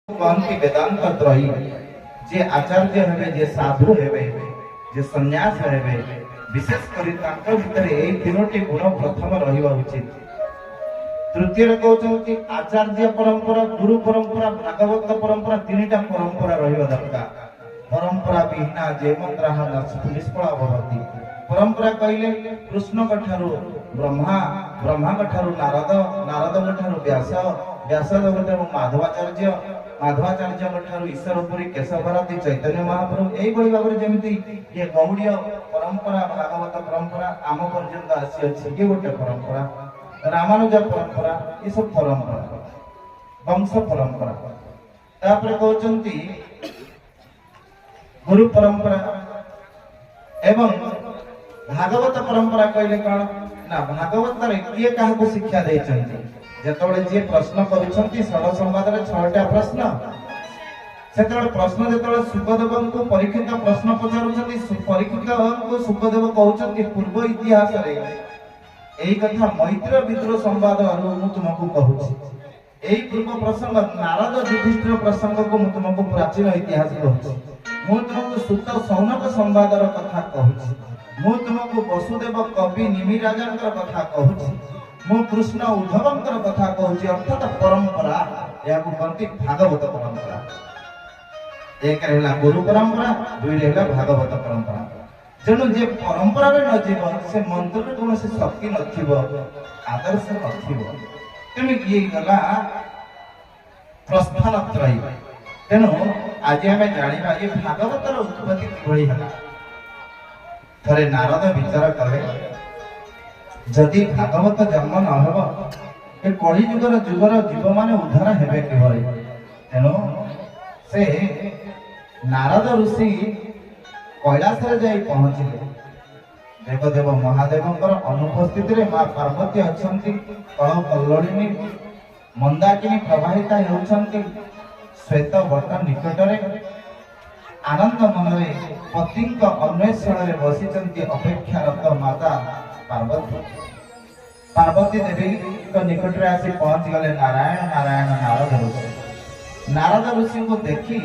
कहती वेदांत त्रयी जे आचार्य हेबे जे साधु हेबे जे सन्यास हेबे विशेष करी तांको भितर ए तीनोटी गुण प्रथम रहिबा उचित। तृतीय कहउछंती आचार्य परंपरा गुरु परंपरा भागवत परंपरा तीनटा परंपरा रहिबा दरकार। परंपरा बिना जे मंत्रहा निष्फल भवति। परंपरा कहले कृष्ण कठारु ब्रह्मा ब्रह्मा कठारु नारद नारद कठारु व्यास व्यास कठारु माधवाचार्य माधवाचार्य कठारु ईश्वरपुरी केशव भारती चैतन्य महाप्रभु एई भली भाबरे जेमिति ये गौड़ीय परंपरा भागवत परंपरा आम पर्यंत आसी अछि ये गोटे परंपरा। रामानुज परंपरा ये सब परंपरा वंश परंपरा। तापर कहउचंती गुरु परंपरा एवं भागवत परंपरा कहले कौन ना भागवत रे किए काहको शिक्षा देछंती जेतबेले जे प्रश्न करूछंती षड संवाद रे 6टा प्रश्न सेतबेले प्रश्न जेतबेले सुखदेव को परीक्षित प्रश्न पचारुछंती परीक्षित को सुखदेव कहउछंती पूर्व इतिहास रे एई कथा मैत्र विद्रोह संवाद अरु मु तुमको कहूछी। एई पूर्व प्रसंग नारद युधिष्ठिर प्रसंग को मु तुमको प्राचीन इतिहास कहूछी। मु तुमको सुत सौनक संवाद र कथा कहूछी। मु तुमको वसुदेव कवि निमि राजांकर कथा कहूछी। मु कृष्ण उद्धवंकर कथा कहूची। अर्थात परंपरा याकु कहती भागवत परंपरा। एक रहला गुरु परंपरा दुई रहला भागवत परंपरा। जणु जे परंपरा रे न जीव से मंत्र रे कोन से शक्ति नथिबो आदर्श नथिबो तेमे ये गला प्रस्थान त्रयी। तेनु आज हमें जानिबा ये भागवत र उत्पत्ति किभଳି हला। थरे नारद विचार कले जदि भागवत जन्म न हेबो ए कଳି जुगर जीव माने उद्धार हेबे किभଳି। तेनु से नारद ऋषि कैलाश रे जाई पहुंचिले। देवदेव महादेवंकर अनुपस्थिति रे मां पार्वती अछंती कळ कल्लोळिनी मंदाकिनी प्रवाहिता हेउछंती श्वेत वट निकट रे आनंद मनरे पतिंक अन्वेषण रे बसिचंती अपेक्षारत माता पार्वती। पार्वती देवी को निकट रे आसी पहुंच गले नारायण नारायण नारद ऋषि। नारद ऋषि को देखी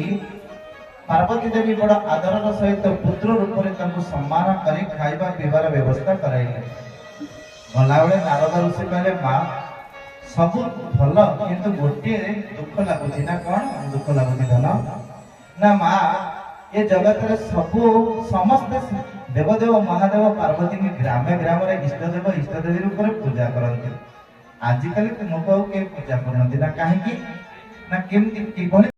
पार्वती देवी बड़ा आदर सहित पुत्र रूप में सम्मान करी खाइबा पीबार व्यवस्था कराइले। गला बेले नारद ऋषि कहले मां सब भल किंतु गोटे दुख लागुची ना कौन दुख लागुची धन ना मां ये जगत रे सब समस्त देवदेव महादेव पार्वती के ग्रामे ग्राम रे इष्टदेव इष्टदेवी रूप में पूजा करते। आजिकल लोक के पूजा करते ना कहीं ना केमती